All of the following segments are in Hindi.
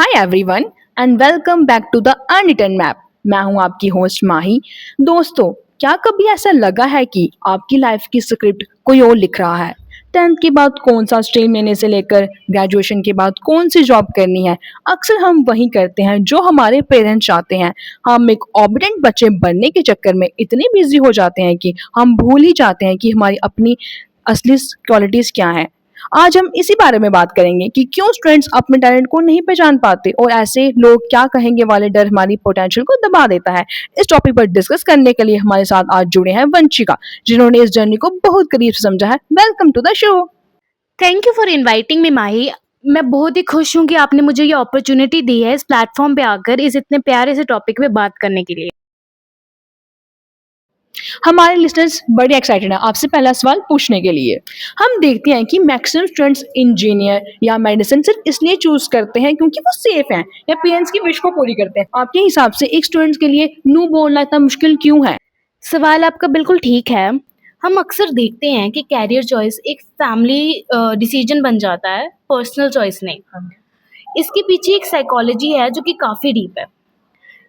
Hi everyone and welcome back to the unwritten map. मैं हूं आपकी होस्ट माही। दोस्तों, क्या कभी ऐसा लगा है कि आपकी लाइफ की स्क्रिप्ट कोई और लिख रहा है? 10th के बाद कौन सा स्ट्रीम लेने से लेकर ग्रेजुएशन के बाद कौन सी जॉब करनी है, अक्सर हम वही करते हैं जो हमारे पेरेंट्स चाहते हैं। हम एक ऑबिडेंट बच्चे बनने के चक्कर में इतने बिजी हो जाते हैं कि हम भूल ही जाते हैं कि हमारी अपनी असली क्वालिटीज क्या हैं। आज हम इसी बारे में बात करेंगे कि क्यों स्टूडेंट्स अपने टैलेंट को नहीं पहचान पाते और ऐसे लोग क्या कहेंगे वाले डर हमारी पोटेंशियल को दबा देता है। इस टॉपिक पर डिस्कस करने के लिए हमारे साथ आज जुड़े हैं वंशिका, जिन्होंने इस जर्नी को बहुत करीब से समझा है। Welcome to the show. Thank you for inviting me Mahi. मैं बहुत ही खुश हूँ कि आपने मुझे ये अपॉर्चुनिटी दी है इस प्लेटफॉर्म पे आकर इस इतने प्यारे से टॉपिक पे बात करने के लिए। हमारे लिसनर्स बड़े एक्साइटेड हैं आपसे पहला सवाल पूछने के लिए। हम देखते हैं कि मैक्सिमम स्टूडेंट्स इंजीनियर या मेडिसिन सिर्फ इसलिए चूज करते हैं क्योंकि वो सेफ हैं या पेरेंट्स की विश को पूरी करते हैं। आपके हिसाब से एक स्टूडेंट्स के लिए नो बोलना इतना मुश्किल क्यों है? सवाल आपका बिल्कुल ठीक है। हम अक्सर देखते हैं कि कैरियर चॉइस एक फैमिली डिसीजन बन जाता है, पर्सनल चॉइस नहीं। इसके पीछे एक साइकोलॉजी है जो कि काफ़ी डीप है।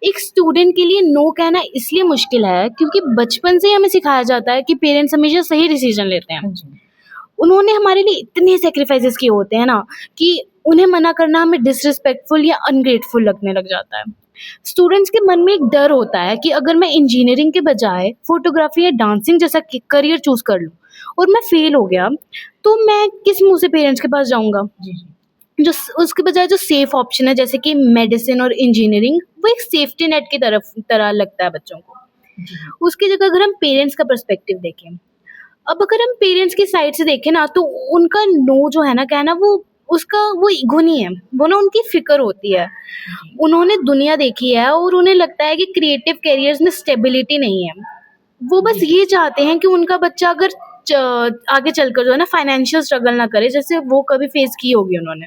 एक स्टूडेंट के लिए नो कहना इसलिए मुश्किल है क्योंकि बचपन से ही हमें सिखाया जाता है कि पेरेंट्स हमेशा सही डिसीजन लेते हैं। उन्होंने हमारे लिए इतने सेक्रीफाइसेस किए होते हैं ना कि उन्हें मना करना हमें डिसरिस्पेक्टफुल या अनग्रेटफुल लगने लग जाता है। स्टूडेंट्स के मन में एक डर होता है कि अगर मैं इंजीनियरिंग के बजाय फोटोग्राफी या डांसिंग जैसा करियर चूज कर लूँ और मैं फेल हो गया तो मैं किस मुंह से पेरेंट्स के पास जाऊंगा। जो उसके बजाय जो सेफ ऑप्शन है जैसे कि मेडिसिन और इंजीनियरिंग, वो एक सेफ्टी नेट की तरह लगता है बच्चों को। उसकी जगह अगर हम पेरेंट्स का पर्सपेक्टिव देखें, अब अगर हम पेरेंट्स की साइड से देखें ना तो उनका नो जो है ना कहना वो ईगो नहीं है, वो ना उनकी फिक्र होती है। उन्होंने दुनिया देखी है और उन्हें लगता है कि क्रिएटिव कैरियर्स में स्टेबिलिटी नहीं है। वो बस ये चाहते हैं कि उनका बच्चा अगर आगे चलकर जो है ना फाइनेंशियल स्ट्रगल ना करे जैसे वो कभी फेस की होगी उन्होंने।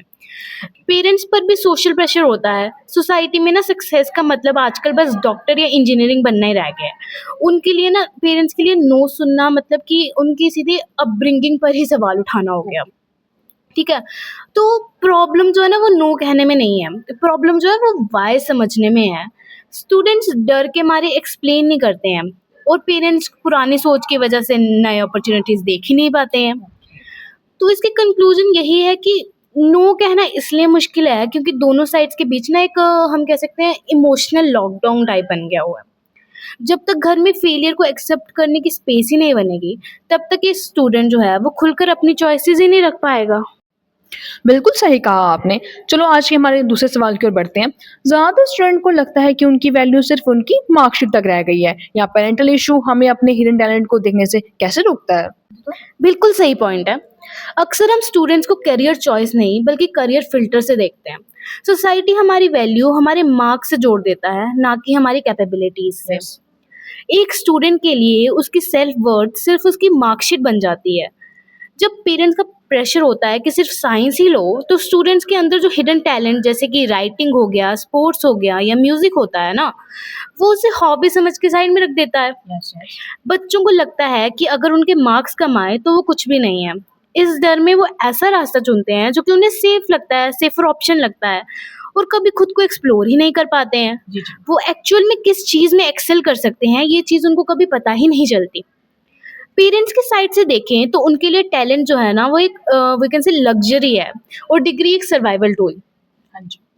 पेरेंट्स पर भी सोशल प्रेशर होता है। सोसाइटी में ना सक्सेस का मतलब आजकल बस डॉक्टर या इंजीनियरिंग बनना ही रह गया है। उनके लिए ना पेरेंट्स के लिए नो सुनना मतलब कि उनकी सीधे अपब्रिंगिंग पर ही सवाल उठाना हो गया। ठीक है, तो प्रॉब्लम जो है ना वो नो कहने में नहीं है, प्रॉब्लम जो है वो वाई समझने में है। स्टूडेंट्स डर के मारे एक्सप्लेन नहीं करते हैं और पेरेंट्स पुरानी सोच की वजह से नए अपॉर्चुनिटीज देख ही नहीं पाते हैं। तो इसके कंक्लूजन यही है कि नो कहना इसलिए मुश्किल है क्योंकि दोनों साइड्स के बीच ना एक हम कह सकते हैं इमोशनल लॉकडाउन टाइप बन गया हुआ है। जब तक घर में फेलियर को एक्सेप्ट करने की स्पेस ही नहीं बनेगी तब तक ये स्टूडेंट जो है वो खुलकर अपनी चॉइसेस ही नहीं रख पाएगा। बिल्कुल सही कहा आपने। चलो आज के हमारे दूसरे सवाल की ओर बढ़ते हैं। ज़्यादातर स्टूडेंट को लगता है कि उनकी वैल्यू सिर्फ उनकी मार्कशीट तक रह गई है, या पेरेंटल इशू हमें अपने हिडन टैलेंट को देखने से कैसे रोकता है? बिल्कुल सही पॉइंट है। अक्सर हम स्टूडेंट्स को करियर चॉइस नहीं बल्कि करियर फिल्टर से देखते हैं। सोसाइटी हमारी वैल्यू हमारे मार्क्स से जोड़ देता है, ना कि हमारी कैपेबिलिटीज से। एक स्टूडेंट के लिए उसकी सेल्फ वर्थ सिर्फ उसकी मार्कशीट बन जाती है। जब पेरेंट्स का प्रेशर होता है कि सिर्फ साइंस ही लो तो स्टूडेंट्स के अंदर जो हिडन टैलेंट जैसे कि राइटिंग हो गया, स्पोर्ट्स हो गया या म्यूजिक होता है ना, वो उसे हॉबी समझ के साइड में रख देता है। बच्चों को लगता है कि अगर उनके मार्क्स कम आए तो वो कुछ भी नहीं है। इस डर में वो ऐसा रास्ता चुनते हैं जो कि उन्हें सेफ लगता है, सेफर ऑप्शन लगता है, और कभी खुद को एक्सप्लोर ही नहीं कर पाते हैं। वो एक्चुअल में किस चीज़ में एक्सेल कर सकते हैं ये चीज़ उनको कभी पता ही नहीं चलती। पेरेंट्स के साइड से देखें तो उनके लिए टैलेंट जो है ना वो एक वी कैन से लग्जरी है और डिग्री एक सर्वाइवल टूल।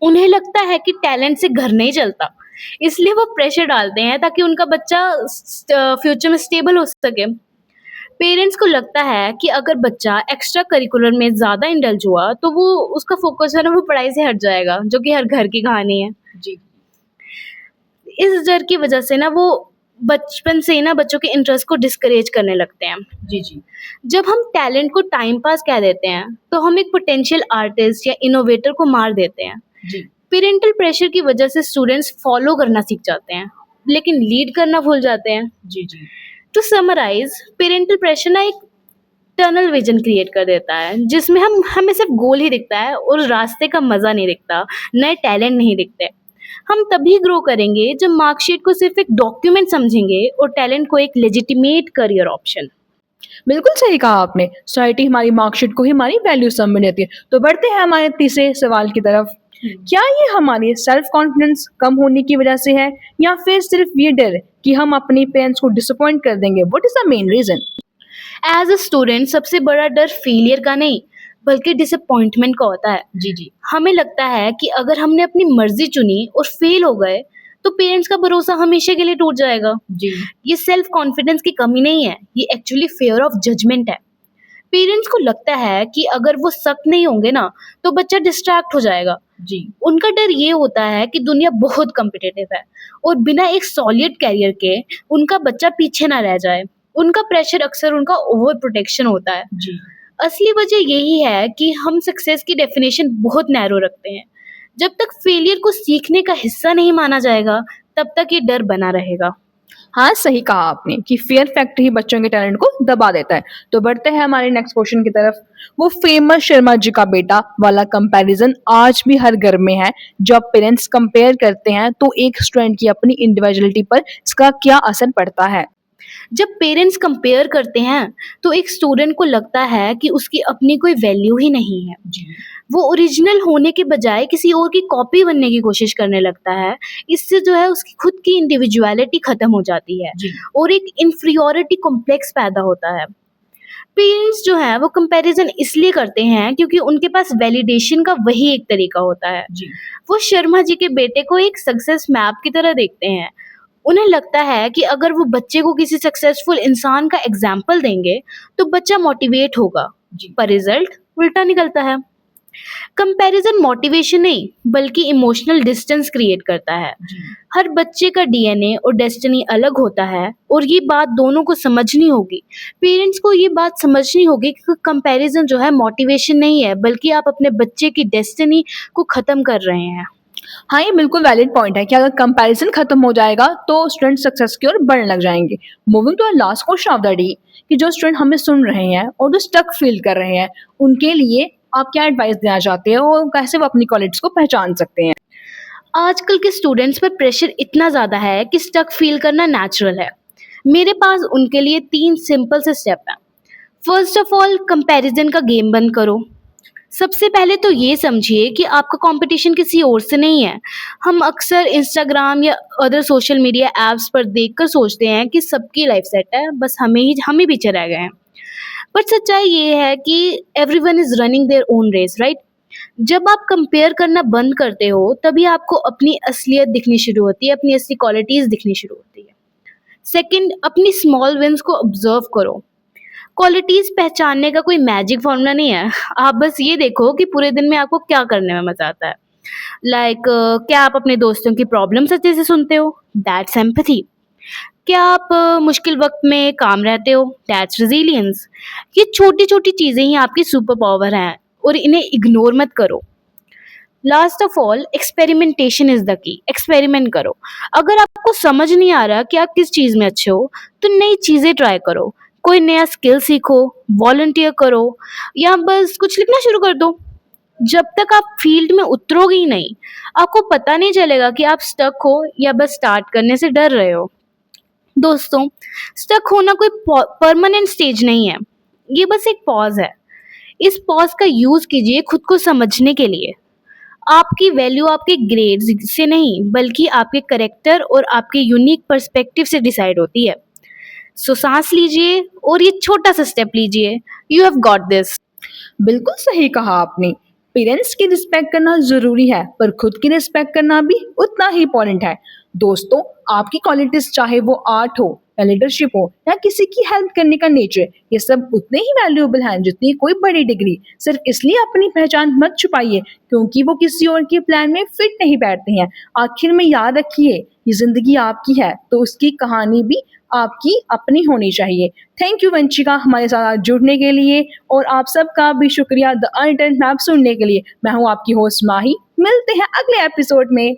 उन्हें लगता है कि टैलेंट से घर नहीं चलता, इसलिए वो प्रेशर डालते हैं ताकि उनका बच्चा फ्यूचर में स्टेबल हो सके। पेरेंट्स को लगता है कि अगर बच्चा एक्स्ट्रा करिकुलर में ज़्यादा इंडल्ज हुआ तो वो उसका फोकस है ना वो पढ़ाई से हट जाएगा, जो कि हर घर की कहानी है। इस डर की वजह से ना वो बचपन से ही ना बच्चों के इंटरेस्ट को डिस्करेज करने लगते हैं। जब हम टैलेंट को टाइम पास कह देते हैं तो हम एक पोटेंशियल आर्टिस्ट या इनोवेटर को मार देते हैं। पेरेंटल प्रेशर की वजह से स्टूडेंट्स फॉलो करना सीख जाते हैं लेकिन लीड करना भूल जाते हैं। तो समराइज, पेरेंटल प्रेशर ना एक टनल विजन क्रिएट कर देता है जिसमें हमें सिर्फ गोल ही दिखता है और रास्ते का मजा नहीं दिखता, नए टैलेंट नहीं दिखते। हम तभी ग्रो करेंगे जब मार्कशीट को सिर्फ एक डॉक्यूमेंट समझेंगे और टैलेंट को एक लेजिटिमेट करियर ऑप्शन। बिल्कुल सही कहा आपने। सोसाइटी हमारी मार्कशीट को ही हमारी वैल्यू समझ लेती है। तो बढ़ते हैं हमारे तीसरे सवाल की तरफ। क्या ये हमारी सेल्फ कॉन्फिडेंस कम होने की वजह से है या फिर सिर्फ ये डर कि हम अपने पेरेंट्स को डिसअपॉइंट कर देंगे? What is the main reason? As a student सबसे बड़ा डर फेलियर का नहीं बल्कि डिसअपॉइंटमेंट का होता है। जी। हमें लगता है कि अगर हमने अपनी मर्जी चुनी और फेल हो गए तो पेरेंट्स का भरोसा हमेशा के लिए टूट जाएगा। जी। ये सेल्फ कॉन्फिडेंस की कमी नहीं है, ये एक्चुअली फियर ऑफ जजमेंट है। पेरेंट्स को लगता है कि अगर वो सख्त नहीं होंगे ना तो बच्चा डिस्ट्रैक्ट हो जाएगा। जी। उनका डर ये होता है कि दुनिया बहुत कम्पिटिटिव है और बिना एक सॉलिड कैरियर के उनका बच्चा पीछे ना रह जाए। उनका प्रेशर अक्सर उनका ओवर प्रोटेक्शन होता है। जी। असली वजह यही है कि हम सक्सेस की डेफिनेशन बहुत नैरो रखते हैं। जब तक फेलियर को सीखने का हिस्सा नहीं माना जाएगा तब तक ये डर बना रहेगा। हाँ, सही कहा आपने कि फियर फैक्टर ही बच्चों के टैलेंट को दबा देता है। तो बढ़ते हैं हमारे नेक्स्ट क्वेश्चन की तरफ। वो फेमस शर्मा जी का बेटा वाला कंपैरिजन आज भी हर घर में है। जब पेरेंट्स कंपेयर करते हैं तो एक स्टूडेंट की अपनी इंडिविजुअलिटी पर इसका क्या असर पड़ता है? जब पेरेंट्स कंपेयर करते हैं तो एक स्टूडेंट को लगता है कि उसकी अपनी कोई वैल्यू ही नहीं है। जी। वो ओरिजिनल होने के बजाय किसी और की कॉपी बनने की कोशिश करने लगता है। इससे जो है उसकी खुद की इंडिविजुअलिटी खत्म हो जाती है जी। और एक इन्फीरियॉरिटी कॉम्प्लेक्स पैदा होता है। पेरेंट्स जो है वो कंपैरिजन इसलिए करते हैं क्योंकि उनके पास वैलिडेशन का वही एक तरीका होता है। जी। वो शर्मा जी के बेटे को एक सक्सेस मैप की तरह देखते हैं। उन्हें लगता है कि अगर वो बच्चे को किसी सक्सेसफुल इंसान का एग्जाम्पल देंगे तो बच्चा मोटिवेट होगा। जी। पर रिजल्ट उल्टा निकलता है। कंपैरिजन मोटिवेशन नहीं बल्कि इमोशनल डिस्टेंस क्रिएट करता है। जी। हर बच्चे का डीएनए और डेस्टिनी अलग होता है और ये बात दोनों को समझनी होगी। पेरेंट्स को ये बात समझनी होगी कि कंपैरिजन जो है मोटिवेशन नहीं है बल्कि आप अपने बच्चे की डेस्टिनी को खत्म कर रहे हैं। हाँ, ये बिल्कुल वैलिड पॉइंट है कि अगर कंपैरिजन खत्म हो जाएगा तो स्टूडेंट सक्सेस की ओर बढ़ने लग जाएंगे। Moving to last question of the day कि जो स्टूडेंट हमें सुन रहे हैं और जो स्टक फील कर रहे हैं उनके लिए आप क्या एडवाइस देना चाहते हैं और कैसे वो अपनी क्वालिटीज को पहचान सकते हैं? आजकल के स्टूडेंट्स पर प्रेशर इतना ज़्यादा है कि स्टक फील करना नेचुरल है। मेरे पास उनके लिए 3 सिंपल से स्टेप हैं। फर्स्ट ऑफ ऑल कंपैरिजन का गेम बंद करो। सबसे पहले तो ये समझिए कि आपका कंपटीशन किसी और से नहीं है। हम अक्सर इंस्टाग्राम या अदर सोशल मीडिया ऐप्स पर देखकर सोचते हैं कि सबकी लाइफ सेट है, बस हम ही पीछे रह गए हैं। बट सच्चाई ये है कि everyone is running their own race, right? जब आप कंपेयर करना बंद करते हो तभी आपको अपनी असलियत दिखनी शुरू होती है, अपनी असली क्वालिटीज दिखनी शुरू होती है। सेकंड, अपनी स्मॉल विंस को ऑब्जर्व करो। क्वालिटीज पहचानने का कोई मैजिक फॉर्मूला नहीं है। आप बस ये देखो कि पूरे दिन में आपको क्या करने में मजा आता है। लाइक क्या आप अपने दोस्तों की प्रॉब्लम्स अच्छे से सुनते हो? That's empathy. क्या आप मुश्किल वक्त में काम रहते हो? That's resilience. ये छोटी छोटी चीजें ही आपकी सुपर पावर हैं और इन्हें इग्नोर मत करो। Last of all, experimentation is the key. Experiment करो। अगर आपको समझ नहीं आ रहा कि आप किस चीज में अच्छे हो तो नई चीजें ट्राई करो। कोई नया स्किल सीखो, वॉलंटियर करो या बस कुछ लिखना शुरू कर दो। जब तक आप फील्ड में उतरोगे ही नहीं आपको पता नहीं चलेगा कि आप स्टक हो या बस स्टार्ट करने से डर रहे हो। दोस्तों, स्टक होना कोई परमानेंट स्टेज नहीं है, ये बस एक पॉज है। इस पॉज का यूज कीजिए खुद को समझने के लिए। आपकी वैल्यू आपके ग्रेड्स से नहीं बल्कि आपके करेक्टर और आपके यूनिक पर्सपेक्टिव से डिसाइड होती है। सो सांस लीजिए और ये छोटा सा स्टेप लीजिए। You have got this. बिल्कुल सही कहा आपने। पेरेंट्स की रिस्पेक्ट करना जरूरी है पर खुद की रिस्पेक्ट करना भी उतना ही इम्पोर्टेंट है। दोस्तों, आपकी क्वालिटीज चाहे वो आर्ट हो या लीडरशिप हो या किसी की हेल्प करने का नेचर, ये सब उतने ही वैल्यूएबल हैं जितनी कोई बड़ी डिग्री। सिर्फ इसलिए अपनी पहचान मत छुपाइए क्योंकि वो किसी और के प्लान में फिट नहीं बैठते हैं। आखिर में याद रखिए, ये जिंदगी आपकी है तो उसकी कहानी भी आपकी अपनी होनी चाहिए। थैंक यू वंशिका हमारे साथ आज जुड़ने के लिए और आप सबका भी शुक्रिया द अनरिटन मैप सुनने के लिए। मैं हूँ आपकी होस्ट माही। मिलते हैं अगले एपिसोड में।